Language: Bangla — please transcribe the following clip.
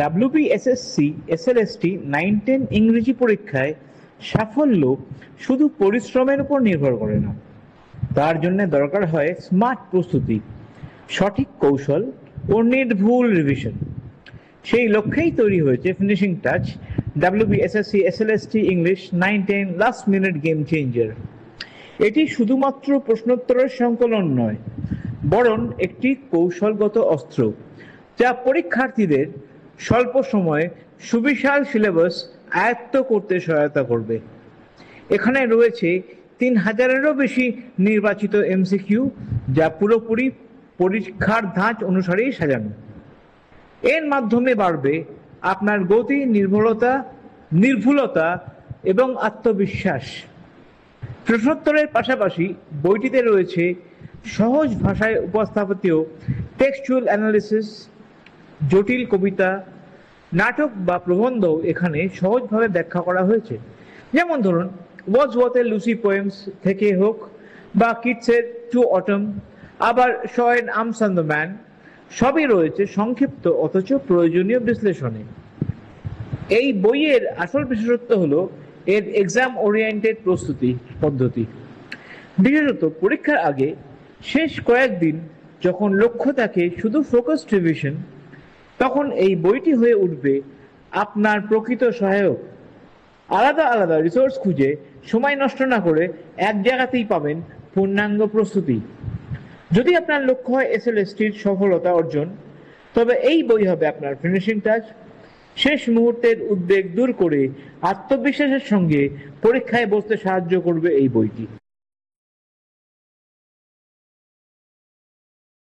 WBSSC SLST 9-10 ইংরেজি পরীক্ষায় সাফল্য শুধু পরিশ্রমের উপর নির্ভর করে না, তার জন্য দরকার হয় স্মার্ট প্রস্তুতি, সঠিক কৌশল ও নির্ভুল রিভিশন। সেই লক্ষ্যেই তৈরি হয়েছে finishing touch WBSSC SLST English 9-10 last minute game changer. এটি শুধুমাত্র প্রশ্নোত্তরের সংকলন নয়, বরং একটি কৌশলগত অস্ত্র যা পরীক্ষার্থীদের স্বল্প সময়ে সুবিশাল সিলেবাস আয়ত্ত করতে সহায়তা করবে। এখানে রয়েছে 3000-এরও বেশি নির্বাচিত MCQ, যা পুরোপুরি পরীক্ষার ধাঁচ অনুসারেই সাজানো। এর মাধ্যমে বাড়বে আপনার গতি, নির্ভুলতা এবং আত্মবিশ্বাস। প্রশ্নোত্তরের পাশাপাশি বইটিতে রয়েছে সহজ ভাষায় উপস্থাপিত টেক্সচুয়াল অ্যানালিসিস, জটিল কবিতা, নাটক বা প্রবন্ধ এখানে সহজভাবে ব্যাখ্যা করা হয়েছে। যেমন ধরুন, ওয়ার্ডসওয়ার্থের লুসি পোয়েমস থেকে হোক বা কিটসের টু অটম, আবার শয়ের আর্মস অ্যান্ড দ্য ম্যান, সবই রয়েছে সংক্ষিপ্ত অথচ প্রয়োজনীয় বিশ্লেষণে। এই বইয়ের আসল বিশেষত্ব হলো এর এক্সাম ওরিয়েন্টেড প্রস্তুতি পদ্ধতি। বিশেষত পরীক্ষার আগে শেষ কয়েকদিন যখন লক্ষ্য থাকে শুধু ফোকাসড রিভিশন, তখন এই বইটি হয়ে উঠবে আপনার প্রকৃত সহায়ক। আলাদা আলাদা রিসোর্স খুঁজে সময় নষ্ট না করে এক জায়গাতেই পাবেন পূর্ণাঙ্গ প্রস্তুতি। যদি আপনার লক্ষ্য হয় SLSTর সফলতা অর্জন, তবে এই বই হবে আপনার ফিনিশিং টাচ। শেষ মুহূর্তের উদ্বেগ দূর করে আত্মবিশ্বাসের সঙ্গে পরীক্ষায় বসতে সাহায্য করবে এই বইটি।